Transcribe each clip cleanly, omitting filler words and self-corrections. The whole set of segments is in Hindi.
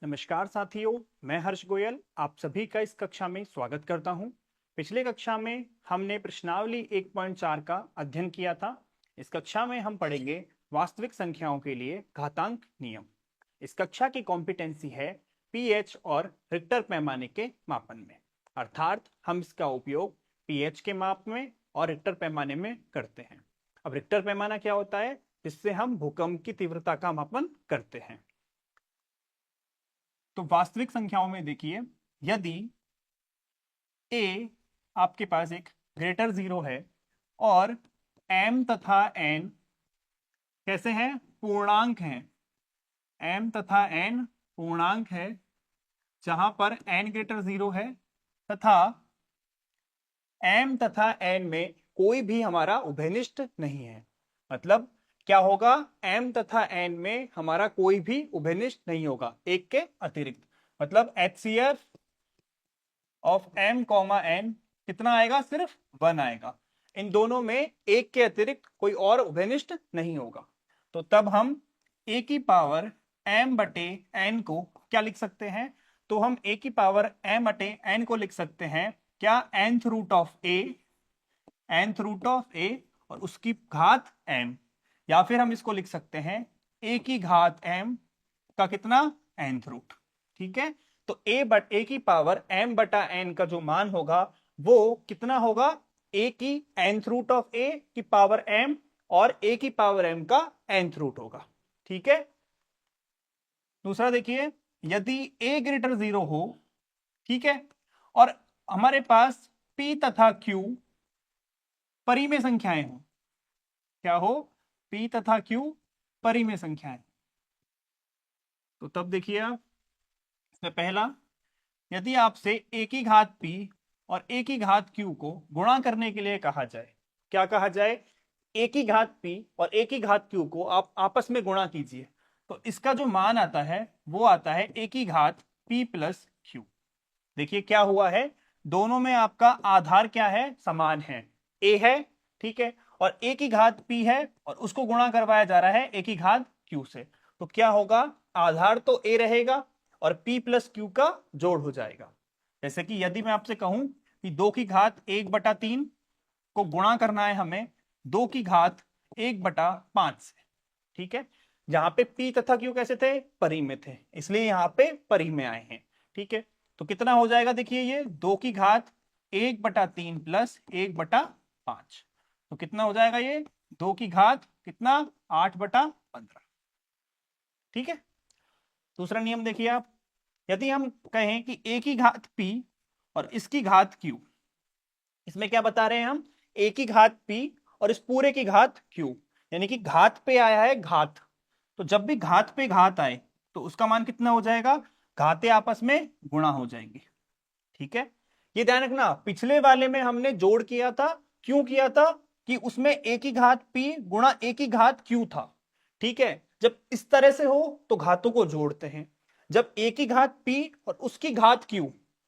नमस्कार साथियों, मैं हर्ष गोयल आप सभी का इस कक्षा में स्वागत करता हूं। पिछले कक्षा में हमने प्रश्नावली 1.4 का अध्ययन किया था। इस कक्षा में हम पढ़ेंगे वास्तविक संख्याओं के लिए घातांक नियम। इस कक्षा की कॉम्पिटेंसी है पीएच और रिक्टर पैमाने के मापन में, अर्थात हम इसका उपयोग पीएच के माप में और रिक्टर पैमाने में करते हैं। अब रिक्टर पैमाना क्या होता है? जिससे हम भूकंप की तीव्रता का मापन करते हैं। तो वास्तविक संख्याओं में देखिए, यदि a आपके पास एक ग्रेटर जीरो है और m तथा n कैसे हैं? पूर्णांक हैं। m तथा n पूर्णांक है जहां पर n ग्रेटर जीरो है तथा m तथा n में कोई भी हमारा उभयनिष्ठ नहीं है। मतलब क्या होगा? m तथा n में हमारा कोई भी उभयनिष्ठ नहीं होगा एक के अतिरिक्त। मतलब HCF of m comma n कितना आएगा? सिर्फ 1 आएगा। इन दोनों में एक के अतिरिक्त कोई और उभयनिष्ठ नहीं होगा। तो तब हम a की पावर m बटे n को क्या लिख सकते हैं? तो हम a की पावर m बटे n को लिख सकते हैं क्या? nth रूट ऑफ a और उसकी घात m, या फिर हम इसको लिख सकते हैं a की घात m का कितना? nth root. ठीक है, तो a की पावर m बटा n का जो मान होगा वो कितना होगा? a की nth रूट ऑफ a की पावर m और a की पावर m का nth रूट होगा। ठीक है, दूसरा देखिए, यदि a ग्रेटर जीरो हो, ठीक है, और हमारे पास p तथा q परिमेय संख्याएं हो, क्या हो? p तथा q परिमेय संख्याएं। तो तब देखिए आप, इसमें पहला, यदि आपसे a की घात p और a की घात q को गुणा करने के लिए कहा जाए, क्या कहा जाए? a की घात p और a की घात q को आप आपस में गुणा कीजिए, तो इसका जो मान आता है वो आता है a की घात p प्लस q। देखिए क्या हुआ है, दोनों में आपका आधार क्या है? समान है, a है, ठीक है, और a की घात p है और उसको गुणा करवाया जा रहा है a की घात q से। तो क्या होगा? आधार तो a रहेगा और p प्लस क्यू का जोड़ हो जाएगा। जैसे कि यदि मैं आपसे कहूं कि 2 की घात 1/3 को गुणा करना है हमें 2 की घात 1/5 से, ठीक है, जहां पे p तथा q कैसे थे? परिमेय थे, इसलिए यहां पे परिमेय आए हैं। ठीक है, तो कितना हो जाएगा? देखिए ये 2 की घात 1/3 प्लस 1/5, तो कितना हो जाएगा? ये 2 की घात कितना? 8/15। ठीक है, दूसरा नियम देखिए आप, यदि हम कहें कि a की घात p और इसकी घात q, इसमें क्या बता रहे हैं हम? a की घात p और इस पूरे की घात q, यानी कि घात पे आया है घात, तो जब भी घात पे घात आए तो उसका मान कितना हो जाएगा? घातें आपस में गुणा हो जाएंगी। ठीक है, ये ध्यान रखना, पिछले वाले में हमने जोड़ किया था। क्यों किया था? कि उसमें a की घात p गुणा a की घात q था। ठीक है, जब इस तरह से हो तो घातों को जोड़ते हैं। जब a की घात p और उसकी घात q,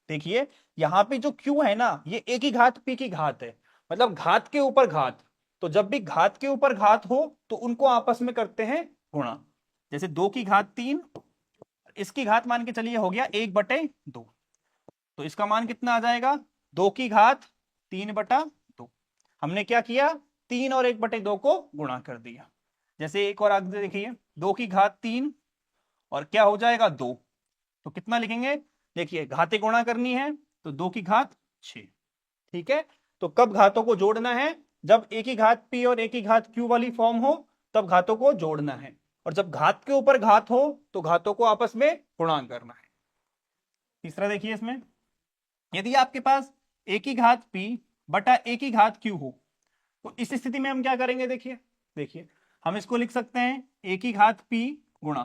देखिए यहां पे जो q है ना, ये a की घात p की घात है, मतलब घात के ऊपर घात। तो जब भी घात के ऊपर घात हो तो उनको आपस में करते हैं गुणा। जैसे 2 की घात 3, इसकी घात मान के चलिए हो गया 1/2, तो इसका मान कितना आ जाएगा? 2 की घात 3/2। हमने क्या किया? 3 और 1/2 को गुणा कर दिया। जैसे एक और आगे देखिए, 2 की घात 3 और क्या हो जाएगा? 2, तो कितना लिखेंगे? देखिए घातें गुणा करनी है तो 2 की घात 6। ठीक है, तो कब घातों को जोड़ना है? जब a की घात p और a की घात q वाली फॉर्म हो तब घातों को जोड़ना है, और जब घात के ऊपर घात हो तो घातों को आपस में गुणा करना है। तीसरा देखिए, इसमें यदि आपके पास a की घात p बटा a की घात q हो, तो इस स्थिति में हम क्या करेंगे? देखिए देखिए हम इसको लिख सकते हैं a की घात p गुणा,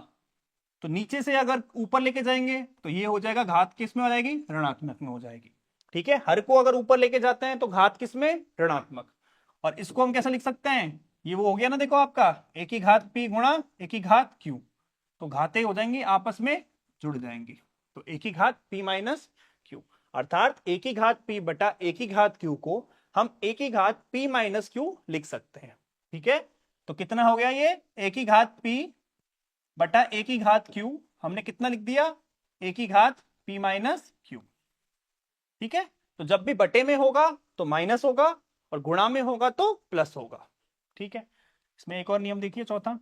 तो नीचे से अगर ऊपर लेके जाएंगे तो ये हो जाएगा घात किस में हो जाएगी? ऋणात्मक में हो जाएगी। ठीक है, हर को अगर ऊपर लेके जाते हैं तो घात किस में? ऋणात्मक। और इसको हम कैसे लिख सकते हैं? ये वो हो गया ना, देखो आपका a की घात p गुणा a की घात q, तो घातें हो जाएंगी आपस में जुड़ जाएंगी, तो a की घात p माइनस q, अर्थात a की घात p बटा a की घात q को हम a की घात p माइनस q लिख सकते हैं। ठीक है, तो कितना हो गया? ये a की घात p बटा a की घात q हमने कितना लिख दिया? ए की घात p माइनस क्यू। ठीक है, तो जब भी बटे में होगा तो माइनस होगा और गुणा में होगा तो प्लस होगा। ठीक है, इसमें एक और नियम देखिए चौथा।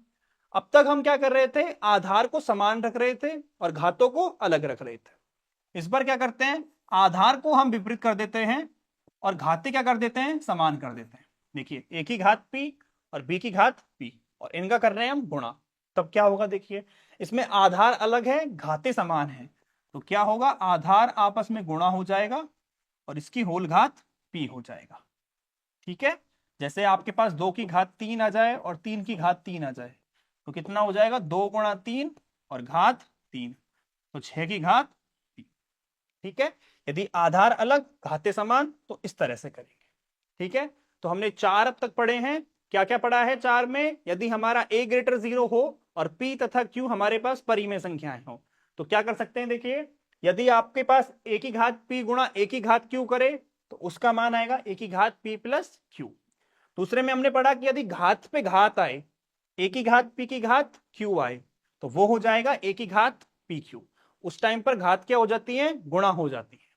अब तक हम क्या कर रहे थे, आधार को समान रख रहे थे और घातों को अलग रख रहे थे। इस बार क्या करते हैं, आधार को हम विपरीत कर देते हैं और घाते क्या कर देते हैं, समान कर देते हैं। देखिए ए की घात p और b की घात p और इनका कर रहे हैं हम गुणा। तब क्या होगा, देखिए इसमें आधार अलग है, घाते समान है, तो क्या होगा, आधार आपस में गुणा हो जाएगा और इसकी होल घात p हो जाएगा। ठीक है, जैसे आपके पास 2 की घात 3 आ जाए और 3 की घात 3 आ जाए तो कितना हो जाएगा, 2 गुणा 3 और घात 3, तो 6 की घात 3। ठीक है, यदि आधार अलग घाते समान तो इस तरह से करेंगे। ठीक है, तो हमने 4 अब तक पढ़े हैं। क्या क्या पढ़ा है 4 में, यदि हमारा a ग्रेटर 0 हो और p तथा q हमारे पास परिमेय संख्याएं हो तो क्या कर सकते हैं। देखिए यदि आपके पास a की घात p गुणा a की घात q करे तो उसका मान आएगा a की घात p प्लस q। दूसरे में हमने पढ़ा कि यदि घात पे घात आए, a की घात p की घात q आए तो वो हो जाएगा a की घात p q। उस टाइम पर घात क्या हो जाती है, गुणा हो जाती है।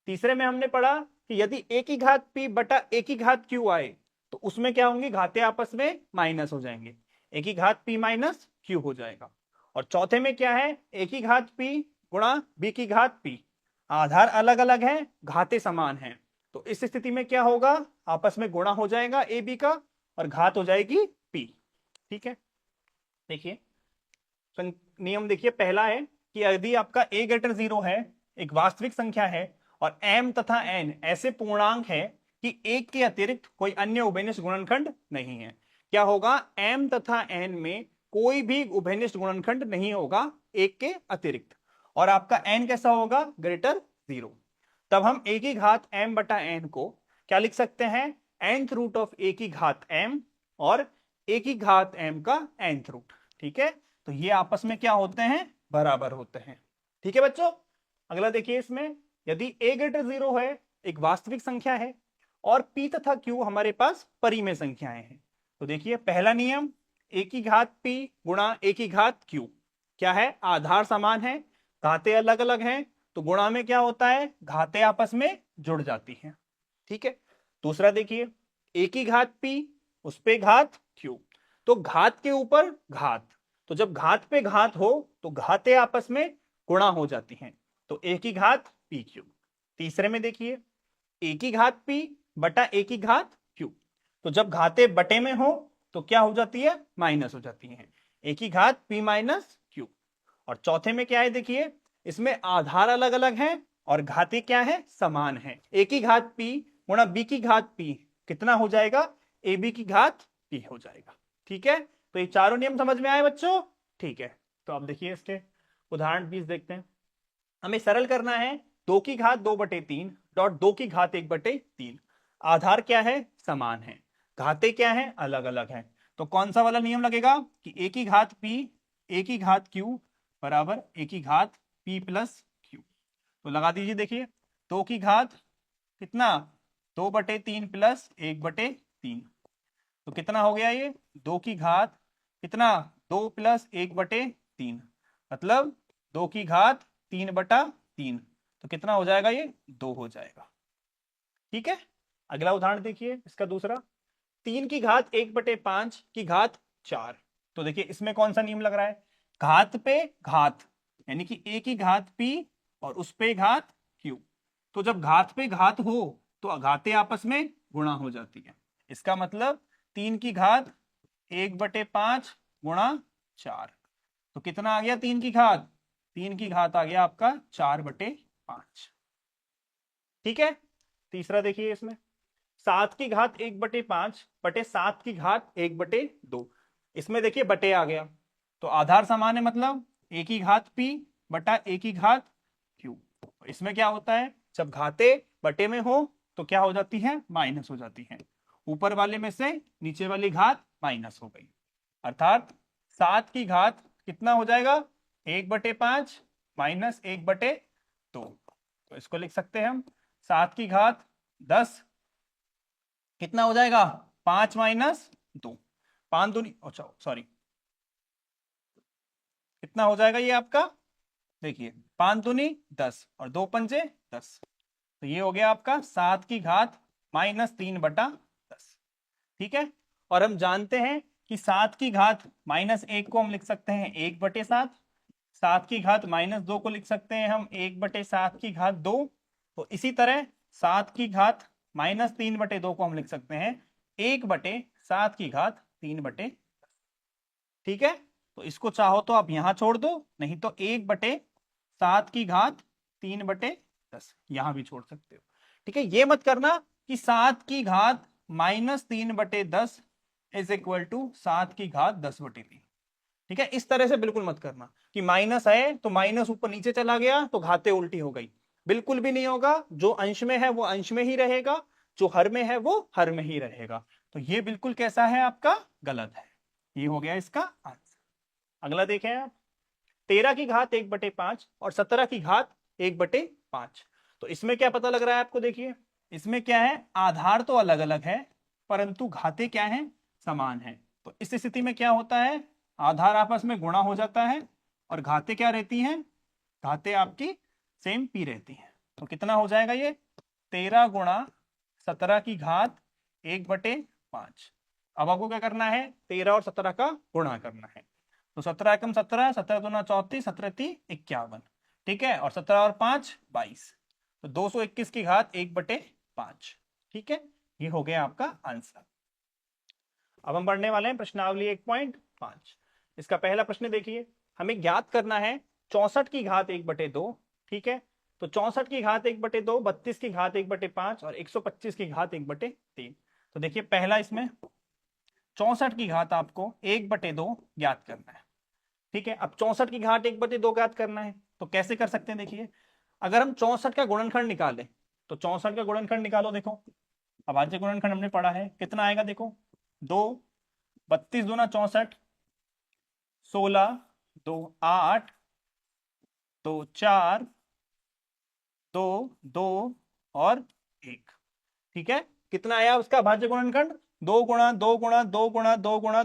तीसरे में हमने पढ़ा कि यदि a की घात p बटा a की घात q आए तो उसमें क्या होंगे, घाते आपस में माइनस हो जाएंगे, a की घात p माइनस q हो जाएगा। और चौथे में क्या है, a की घात p गुणा b की घात p, आधार अलग अलग है, घाते समान है, तो इस स्थिति में क्या होगा, आपस में गुणा हो जाएगा a b का और घात हो जाएगी p। ठीक है, देखिए नियम देखिए, पहला है कि यदि आपका a ग्रेटर 0 है, एक वास्तविक संख्या है और m तथा n ऐसे पूर्णांक है कि एक के अतिरिक्त कोई अन्य उभयनिष्ठ गुणनखंड नहीं है। क्या होगा, m तथा n में कोई भी उभयनिष्ठ गुणनखंड नहीं होगा एक के अतिरिक्त, और आपका n कैसा होगा, ग्रेटर 0। तब हम a की घात m बटा n को क्या लिख सकते हैं, nth रूट ऑफ a की घात m और a की घात m का nth रूट। ठीक है, तो ये आपस में क्या होते हैं, बराबर होते हैं। ठीक है बच्चों, अगला देखिए, इसमें यदि a ग्रेटर 0 है, एक वास्तविक संख्या है, और p तथा q हमारे पास परिमेय संख्याएं हैं, तो देखिए पहला नियम, a की घात p गुणा a की घात q, क्या है, आधार समान है, घाते अलग अलग हैं, तो गुणा में क्या होता है, घाते आपस में जुड़ जाती हैं। ठीक है, दूसरा देखिए, a की घात p उस पे घात q, तो घात के ऊपर घात, तो जब घात पे घात हो तो घाते आपस में गुणा हो जाती हैं, तो a की घात p क्यू। तीसरे में देखिए, a की घात p बटा a की घात q, तो जब घाते बटे में हो तो क्या हो जाती है, माइनस हो जाती है, a की घात p माइनस q। और चौथे में क्या है, देखिए इसमें आधार अलग अलग हैं और घाते क्या है, समान है, a की घात p गुणा b की घात p कितना हो जाएगा, ab की घात p हो जाएगा। ठीक है, तो ये चारों नियम समझ में आए बच्चों। ठीक है, तो अब देखिए इसके उदाहरण 20 देखते हैं। हमें सरल करना है, 2 की घात 2/3 डॉट 2 की घात 1/3, आधार क्या है, समान है, घाते क्या है, अलग अलग है, तो कौन सा वाला नियम लगेगा कि a की घात p a की घात q बराबर a की घात p प्लस q। तो लगा दीजिए, देखिए 2 की घात कितना, 2/3 प्लस 1/3, तो कितना हो गया ये, 2 की घात कितना, 2 प्लस 1/3, मतलब 2 की घात 3/3, तो कितना हो जाएगा ये, 2 हो जाएगा। ठीक है, अगला उदाहरण देखिए, इसका दूसरा, 3 की घात 1/5 की घात 4, तो देखिए इसमें कौन सा नियम लग रहा है, घात पे घात, यानी कि a की घात p और उस पे घात q, तो जब घात पे घात हो तो घाते आपस में गुणा हो जाती है, इसका मतलब 3 की घात 1/5 गुणा 4, तो कितना आ गया, 3 की घात, 3 की घात आ गया आपका 4/5। ठीक है, तीसरा देखिए, इसमें 7 की घात 1/5 बटे 7 की घात 1/2, इसमें देखिए बटे आ गया, तो आधार समान है, मतलब a की घात p बटा a की घात q। इसमें क्या होता है, जब घाते बटे में हो तो क्या हो जाती है, माइनस हो जाती है, ऊपर वाले में से नीचे वाली घात माइनस हो गई, अर्थात 7 की घात कितना हो जाएगा, 1/5 माइनस 1/2, तो इसको लिख सकते हैं हम 7 की घात 10 कितना हो जाएगा, 5 माइनस 2, 5 दूनी, अच्छा सॉरी, कितना हो जाएगा ये आपका देखिए 5 दूनी 10 और 2 पंजे 10, तो ये हो गया आपका 7 की घात -3/10। ठीक है, और हम जानते हैं कि 7 की घात -1 को हम लिख सकते हैं 1/7, 7 की घात -2 को लिख सकते हैं हम 1/7 की घात 2। तो इसी तरह 7 की घात -3/2 को हम लिख सकते हैं 1/7 की घात 3/। ठीक है, तो इसको चाहो तो आप यहां छोड़ दो, नहीं तो 1/7 की घात 3/10 यहां भी छोड़ सकते हो। ठीक है, ये मत करना कि 7 की घात -3/10 इज इक्वल टू 7 की घात 10/3। ठीक है, इस तरह से बिल्कुल मत करना कि माइनस है तो माइनस ऊपर नीचे चला गया तो घातें उल्टी हो गई, बिल्कुल भी नहीं होगा। जो अंश में है वो अंश में ही रहेगा, जो हर में है वो हर में ही रहेगा। तो ये बिल्कुल कैसा है आपका, गलत है। ये हो गया इसका आंसर। अगला देखें आप, 13 की घात 1/5 और 17 की घात 1/5। तो इसमें क्या पता लग रहा है आपको, देखिए इसमें क्या है, आधार तो अलग अलग है परंतु घातें क्या है, समान है। तो इस स्थिति में क्या होता है, आधार आपस में गुणा हो जाता है और घातें क्या रहती हैं, घातें आपकी सेम पी रहती हैं। तो कितना हो जाएगा ये, 13 गुणा 17 की घात 1/5। अब आपको क्या करना है, 13 और 17 का गुणा करना है। तो 17 एकम 17, 17 दूना 34, 17 ती 51। ठीक है, और 17 और 5 22, तो 221 की घात 1/5। ठीक है, ये हो गया आपका आंसर। अब हम बढ़ने वाले हैं प्रश्नावली 1.5। इसका पहला प्रश्न देखिए, हमें ज्ञात करना है 64 की घात 1/2। ठीक है, तो 64 की घात 1/2, 32 की घात 1/5 और 125 की घात 1/3। तो देखिए पहला इसमें 64 की घात आपको 1/2 ज्ञात करना है। ठीक है, अब 64 की घात 1/2 ज्ञात करना है तो कैसे कर सकते हैं, देखिए अगर हम 64 का गुणनखंड निकालें तो 64 का गुणनखंड निकालो। देखो अभाज्य गुणनखंड हमने पढ़ा है, कितना आएगा देखो, 2, 32 दूना 64, 16, 2 8, 2 4, 2 2 और 1। ठीक है, कितना आया उसका भाज्य गुणनखंड, 2 गुणा 2 गुणा 2 गुणा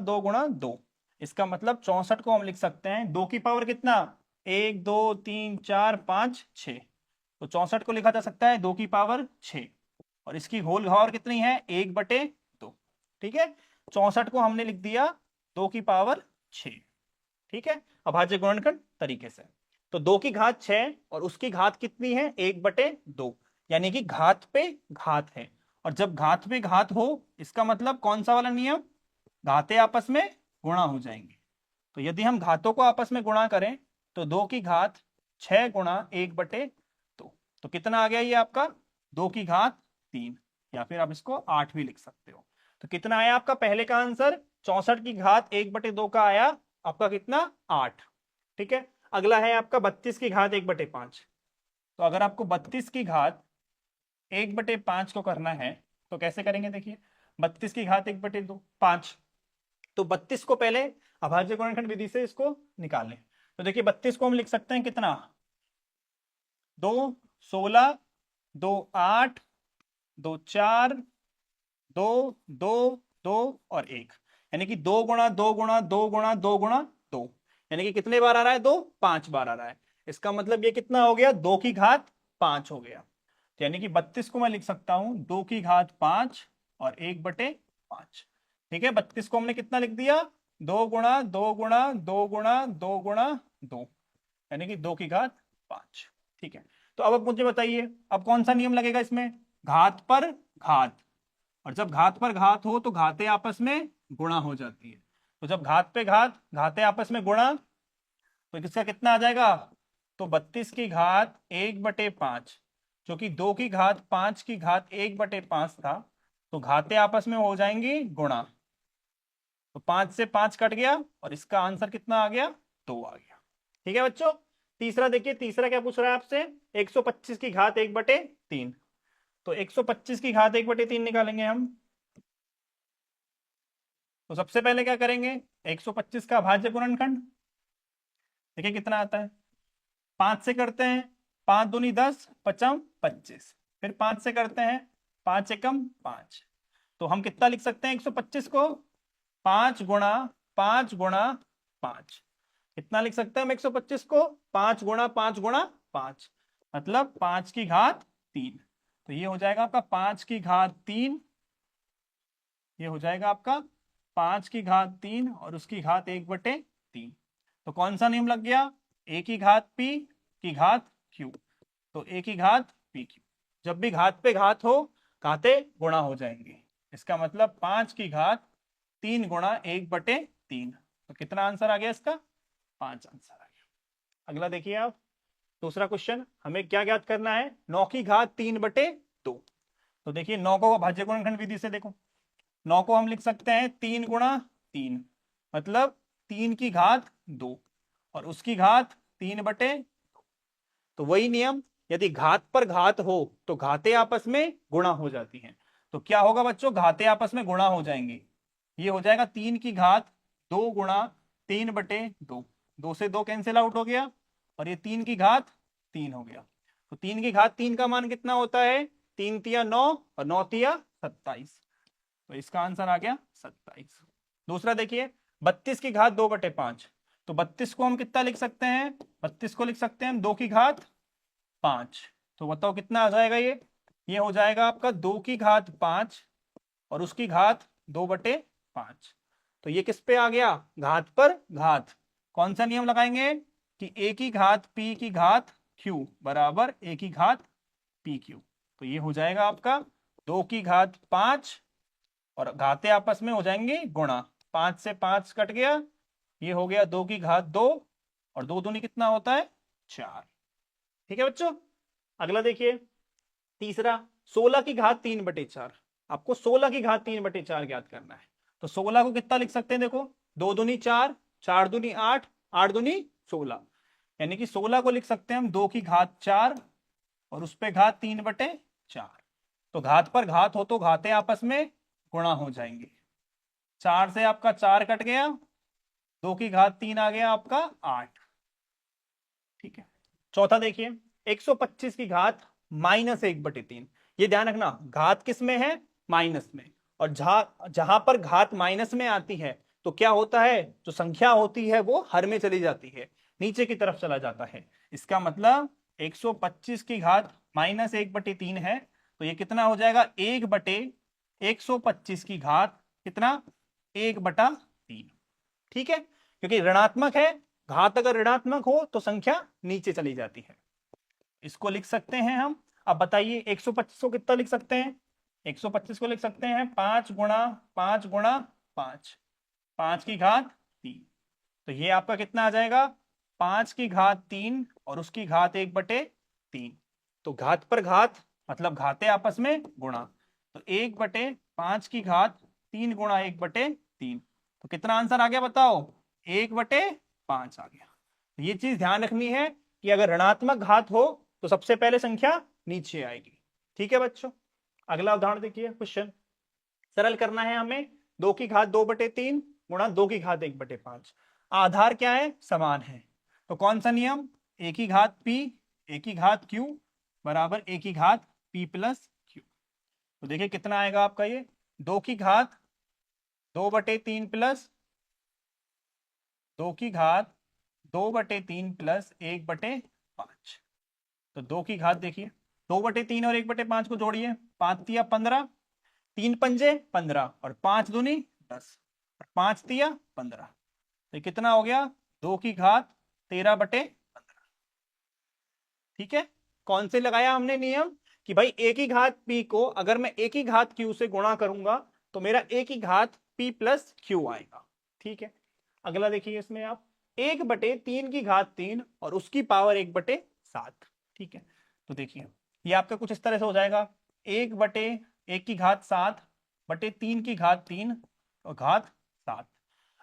2 गुणा 2। इसका मतलब 64 को हम लिख सकते हैं 2 की पावर कितना, 1 2 3 4 5 6। तो 64 को लिखा जा सकता है 2 की पावर 6 और इसकी होल पावर कितनी है, 1/2। ठीक है, 64 को हमने लिख दिया 2 की पावर 6। ठीक है, अभाज्य गुणनखंड तरीके से। तो 2 की घात 6 और उसकी घात कितनी है, 1/2, यानी कि घात पे घात है। और जब घात पे घात हो इसका मतलब कौन सा वाला नियम, घातें आपस में गुणा हो जाएंगी। तो यदि हम घातों को आपस में गुणा करें तो 2 की घात 6 गुणा 1/2, तो कितना आ गया ये आपका, 2 की घात 3, या फिर आप इसको 8 भी लिख सकते हो। तो कितना आया आपका पहले का आंसर, 64 की घात 1/2 का आया आपका कितना, 8। ठीक है, अगला है आपका 32 की घात 1/5। तो अगर आपको 32 की घात 1/5 को करना है तो कैसे करेंगे, देखिए 32 की घात 1/2 5। तो 32 को पहले अभाज्य गुणनखंड विधि से इसको निकालें। तो देखिए 32 को हम लिख सकते हैं कितना, 2 16, 2 8, 2 4, 2 2 2 और 1, यानी कि 2 गुणा 2 गुणा 2 गुणा 2 गुणा 2, यानी कि कितने बार आ रहा है, 2 5 बार आ रहा है। इसका मतलब ये कितना हो गया, 2 की घात 5 हो गया। तो यानी कि 32 को मैं लिख सकता हूं 2 की घात 5 और 1/5। ठीक है, 32 को हमने कितना लिख दिया, 2 गुणा 2 गुणा 2 गुणा 2 गुणा 2, यानी कि 2 की घात 5। ठीक है, तो अब मुझे बताइए अब कौन सा नियम लगेगा इसमें, घात पर घात। और जब घात पर घात हो तो घातें आपस में गुणा हो जाती है। तो जब घात पे घात, घातें आपस में गुणा, तो इसका कितना आ जाएगा, तो 32 की घात 1/5 जो कि 2 की घात 5 की घात 1/5 था, तो घातें आपस में हो जाएंगी गुणा। तो 5 से 5 कट गया और इसका आंसर कितना आ गया, 2 आ गया। ठीक है बच्चों, तीसरा देखिए, तीसरा क्या पूछ रहा है आपसे, 125 की घात 1/3। तो 125 की घात 1/3 निकालेंगे हम। तो सबसे पहले क्या करेंगे, 125 का भाज्य गुणनखंड, देखिए कितना आता है, 5 से करते हैं, 5 दूनी 10, 5 25, फिर 5 से करते हैं, 5 एकम 5। तो हम कितना लिख सकते हैं 125 को, 5 गुणा 5 गुणा 5, कितना लिख सकते हैं हम 125 को? 5 गुणा 5 गुणा 5, मतलब 5 की घात 3। तो ये हो जाएगा आपका 5 की घात 3, ये हो जाएगा आपका 5 की घात 3 और उसकी घात 1/3। तो कौन सा नियम लग गया? ए की घात p की घात q। तो ए की घात पी क्यू, जब भी घात पे घात हो घाते गुणा हो जाएंगे। इसका मतलब 5 की घात 3 गुणा 1/3। तो कितना आंसर आ गया इसका? 5 आंसर आ गया। अगला देखिए आप, दूसरा क्वेश्चन, हमें क्या ज्ञात करना है? 9 की घात 3/2। तो देखिए 9 को भाज्य गुणनखंड विधि से देखो, 9 को हम लिख सकते हैं 3 गुणा 3, मतलब 3 की घात 2 और उसकी घात 3/2। तो वही नियम, यदि घात पर घात हो तो घाते आपस में गुणा हो जाती हैं। तो क्या होगा बच्चों? घाते आपस में गुणा हो जाएंगे। ये हो जाएगा 3 की घात 2 गुणा 3/2, 2 से 2 कैंसिल आउट हो गया और ये 3 की घात 3 हो गया। तो 3 की घात 3 का मान कितना होता है? 3 तिया 9 और 9 तिया 27। तो इसका आंसर आ गया 27। दूसरा देखिए, 32 की घात 2/5। तो 32 को हम कितना लिख सकते हैं? 32 को लिख सकते हैं हम 2 की घात 5। तो बताओ कितना आ जाएगा ये हो जाएगा आपका 2 की घात 5 और उसकी घात 2/5। तो ये किस पे आ गया? घात पर घात। कौन सा नियम लगाएंगे? कि ए की घात p की घात q बराबर ए की घात पी क्यू। तो ये हो जाएगा आपका 2 की घात 5 और घाते आपस में हो जाएंगे गुणा, 5 से 5 कट गया, ये हो गया 2 की घात 2 और 2 दूनी कितना होता है? 4। ठीक है बच्चों। अगला देखिए, तीसरा, 16 की घात 3/4। आपको 16 की घात 3/4 ज्ञात करना है। तो 16 को कितना लिख सकते हैं? देखो, 2 दूनी 4, 4 दूनी 8, 8 दूनी 16, यानी कि 16 को लिख सकते हैं हम 2 की घात 4 और उस पे घात 3/4। तो घात पर घात हो तो घाते आपस में गुणा हो जाएंगे। 4 से आपका 4 कट गया, 2 की घात 3 आ गया आपका 8। ठीक है। चौथा देखिए, 125 की घात -1/3। ये ध्यान रखना, घात किस में है? माइनस में। और जहां जहां पर घात माइनस में आती है तो क्या होता है? जो संख्या होती है वो हर में चली जाती है, नीचे की तरफ चला जाता है। इसका मतलब 125 की घात -1/3 है, तो ये कितना हो जाएगा? 1/125 की घात कितना? 1/3। ठीक है, क्योंकि ऋणात्मक है, घात अगर ऋणात्मक हो तो संख्या नीचे चली जाती है। इसको लिख सकते हैं हम। अब बताइए 125 को कितना लिख सकते हैं? 125 को लिख सकते हैं 5 गुणा 5 गुणा 5, 5 की घात 3। तो ये आपका कितना आ जाएगा? 5 की घात 3 और उसकी घात 1/3। तो घात पर घात मतलब घाते आपस में गुणा। तो 1/5 की घात 3 गुणा 1/3। तो कितना आंसर आ गया बताओ? 1/5 आ गया। तो ये चीज ध्यान रखनी है कि अगर ऋणात्मक घात हो तो सबसे पहले संख्या नीचे आएगी। ठीक है बच्चों। अगला उदाहरण देखिए, क्वेश्चन सरल करना है हमें। 2 की घात 2/3 गुणा 2 की घात 1/5। आधार क्या है? समान है। तो कौन सा नियम? ए की घात p ए की घात q बराबर ए की घात p प्लस q। तो देखिए कितना आएगा आपका ये? 2 की घात 2/3 प्लस 2 की घात 2/3 प्लस 1/5। तो 2 की घात देखिए, 2/3 और 1/5 को जोड़िए, 5 तिया 15, 3 पंजे 15 और 5 दूनी 10 और 5 तिया 15। तो ये कितना हो गया? 2 की घात 13/15। ठीक है। कौन से लगाया हमने नियम? कि भाई ए की घात p को अगर मैं ए की घात q से गुणा करूंगा तो मेरा ए की घात p प्लस q आएगा। ठीक है। अगला देखिए, इसमें आप 1/3 की घात 3 और उसकी पावर 1/7। ठीक है। तो देखिए ये आपका कुछ इस तरह से हो जाएगा, 1/1 की घात 7 बटे 3 की घात 3 और घात 7।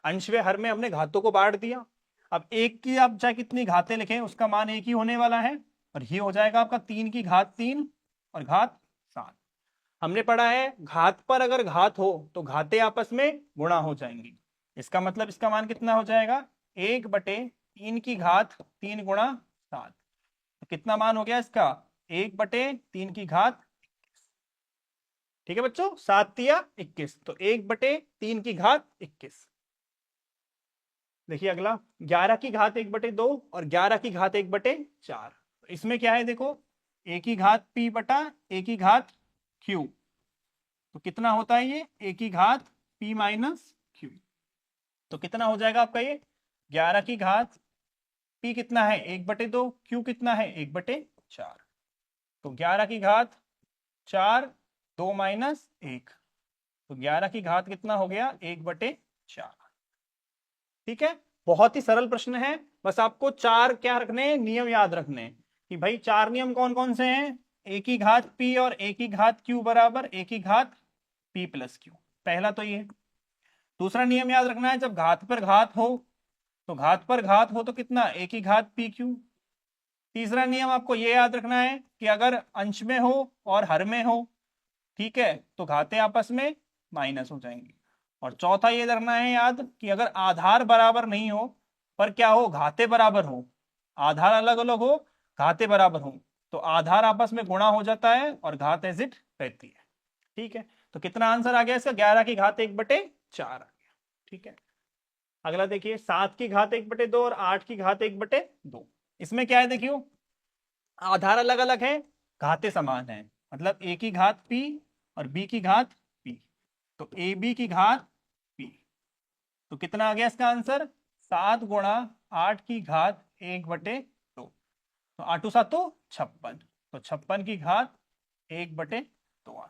अंश व हर में हमने घातों को बांट दिया। अब एक की आप चाहे कितनी घातें लिखें उसका मान एक ही होने वाला है, और ये हो जाएगा आपका 3 की घात 3 और घात 7। हमने पढ़ा है घात पर अगर घात हो तो घाते आपस में गुणा हो जाएंगी। इसका मतलब इसका मान कितना हो जाएगा? 1/3 की घात 3 गुणा 7। तो कितना मान हो गया इसका? 1/3 की घात 21। ठीक है बच्चों, 7 तिया 21, तो 1/3 की घात 21। देखिए अगला 11 की घात 1/2 और 11 की घात 1/4। इसमें क्या है देखो, a की घात p बटा a की घात q, तो कितना होता है ये a की घात p माइनस q। तो कितना हो जाएगा आपका ये 11 की घात p कितना है 1/2, q कितना है 1/4। तो 11 की घात 4, 2 माइनस 1, तो 11 की घात कितना हो गया 1/4। ठीक है, बहुत ही सरल प्रश्न है। बस आपको चार क्या रखने हैं, नियम याद रखने हैं कि भाई चार नियम कौन कौन से हैं। a की घात p और a की घात q बराबर a की घात p प्लस q, पहला तो ये। दूसरा नियम याद रखना है, जब घात पर घात हो तो घात पर घात हो तो कितना a की घात p q। तीसरा नियम आपको ये याद रखना है कि अगर अंश में हो और हर में हो, ठीक है, तो घातें आपस में माइनस हो जाएंगी। और चौथा ये रखना है याद कि अगर आधार बराबर नहीं हो पर क्या हो घातें बराबर हो, आधार अलग अलग हो घातें बराबर हो, तो आधार आपस में गुणा हो जाता है और घात एज इट रहती है। ठीक है, तो कितना आंसर आ गया इसका 11 की घात 1/4 आ गया। ठीक है, अगला देखिए 7 की घात 1/2 और 8 की घात 1/2। इसमें क्या है देखियो, आधार अलग अलग है घातें समान है, मतलब a की घात p और b की घात p, तो ए बी की घात p। तो कितना आ गया इसका आंसर 7 गुणा 8 की घात 1/2, तो 8 7 तो 56, तो 56 की घात 1/2।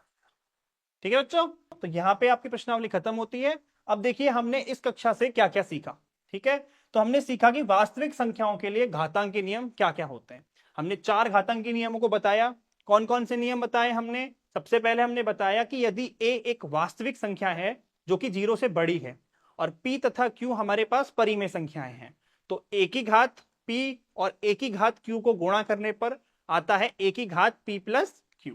ठीक है बच्चों, तो यहाँ पे आपकी प्रश्नावली खत्म होती है। अब देखिए हमने इस कक्षा से क्या क्या सीखा। ठीक है, तो हमने सीखा कि वास्तविक संख्याओं के लिए घातांक के नियम क्या क्या होते हैं। हमने 4 घातांक के नियमों को बताया। कौन कौन से नियम बताए हमने, सबसे पहले हमने बताया कि यदि a एक वास्तविक संख्या है जो कि 0 से बड़ी है और p तथा q हमारे पास परिमेय संख्याएं हैं, तो a की घात p और a की घात q को गुणा करने पर आता है a की घात p प्लस q।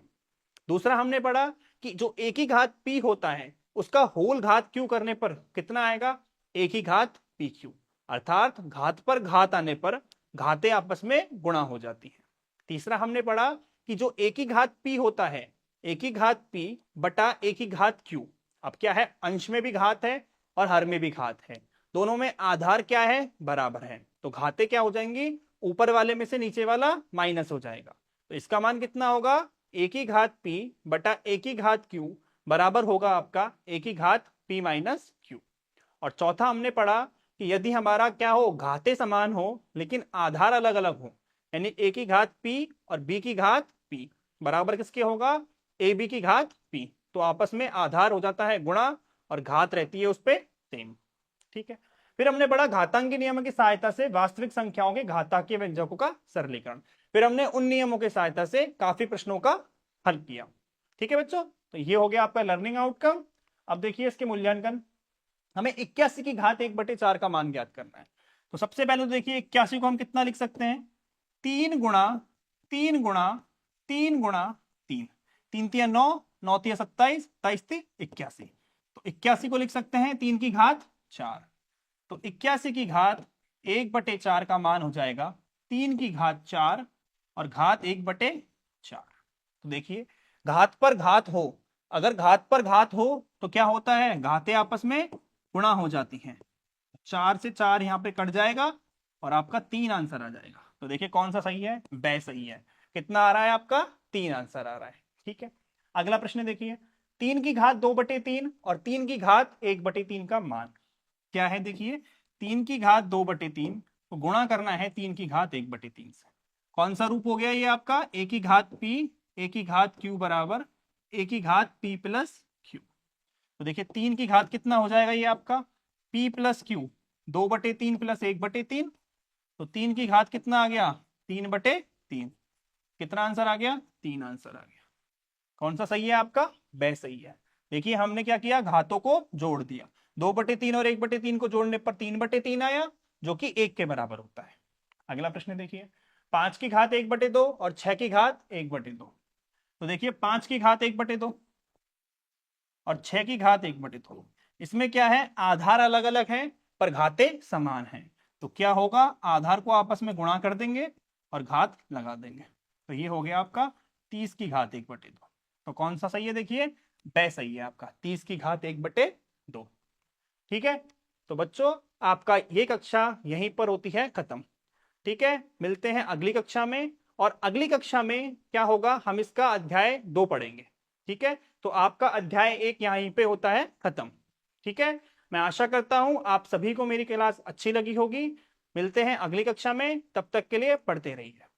दूसरा हमने पढ़ा कि जो a की घात p होता है उसका होल घात q करने पर कितना आएगा a की घात pq, अर्थात घात पर घात आने पर घातें आपस में गुणा हो जाती हैं। तीसरा हमने पढ़ा कि जो a की घात p होता है a की घात p बटा a की घात q, अब क्या है अंश में भी घात है और हर में भी घात है, दोनों में आधार क्या है बराबर है, तो घातें क्या हो जाएंगी ऊपर वाले में से नीचे वाला माइनस हो जाएगा। तो इसका मान कितना होगा a की घात p बटा a की घात q बराबर होगा आपका a की घात p माइनस q। और चौथा हमने पढ़ा कि यदि हमारा क्या हो घातें समान हो लेकिन आधार अलग अलग हो, यानी a की घात p और b की घात p बराबर किसके होगा a b की घात p, तो आपस में आधार हो जाता है गुणा और घात रहती है उस पर सेम। ठीक है, फिर हमने पढ़ा घातांक नियम की सहायता से वास्तविक संख्याओं के घातांकीय व्यंजकों का सरलीकरण। फिर हमने उन नियमों की सहायता से काफी प्रश्नों का हल किया। ठीक है बच्चों, तो ये हो गया आपका लर्निंग आउटकम। अब देखिए इसके मूल्यांकन, हमें 81 की घात 1/4 का मान ज्ञात करना है। तो सबसे पहले तो देखिए 81 को हम कितना लिख सकते हैं 3 गुणा 3 गुणा 3 गुणा 3, 3 तिया 9, 9 तिया 27, 27 ती 81, तो 81 को लिख सकते हैं 3 की घात 4। तो 81 की घात 1/4 का मान हो जाएगा 3 की घात 4 और घात 1/4। तो देखिए घात पर घात हो, अगर घात पर घात हो तो क्या होता है घातें आपस में गुणा हो जाती हैं, 4 से 4 यहां पे कट जाएगा और आपका 3 आंसर आ जाएगा। तो देखिए कौन सा सही है, ब सही है। कितना आ रहा है आपका 3 आंसर आ रहा है। ठीक है, अगला प्रश्न देखिए 3 की घात 2/3 और 3 की घात 1/3 का मान क्या है। देखिए 3 की घात 2/3 को गुणा करना है 3 की घात 1/3 से। कौन सा रूप हो गया ये आपका a की घात p a की घात q बराबर a की घात p प्लस q। तो देखिए 3 की घात कितना हो जाएगा ये आपका p प्लस q, 2/3 प्लस 1/3, तो 3 की घात कितना आ गया 3/3। कितना आंसर आ गया 3 आंसर आ गया। कौन सा सही है आपका ब सही है। देखिए हमने क्या किया घातों को जोड़ दिया, 2/3 और 1/3 को जोड़ने पर 3/3 आया जो कि 1 के बराबर होता है। अगला प्रश्न देखिए 5 की घात 1/2 और 6 की घात 1/2। तो देखिए 5 की घात 1/2 और 6 की घात 1/2, इसमें क्या है आधार अलग अलग है पर घातें समान हैं, तो क्या होगा आधार को आपस में गुणा कर देंगे और घात लगा देंगे। तो ये हो गया आपका 30 की घात 1/2। तो कौन सा सही है देखिए ब सही है आपका 30 की घात 1/2। ठीक है, तो बच्चों आपका ये कक्षा यहीं पर होती है खत्म। ठीक है, मिलते हैं अगली कक्षा में। और अगली कक्षा में क्या होगा, हम इसका अध्याय 2 पढ़ेंगे। ठीक है, तो आपका अध्याय 1 यहीं पे होता है खत्म। ठीक है, मैं आशा करता हूं आप सभी को मेरी क्लास अच्छी लगी होगी। मिलते हैं अगली कक्षा में, तब तक के लिए पढ़ते रहिए।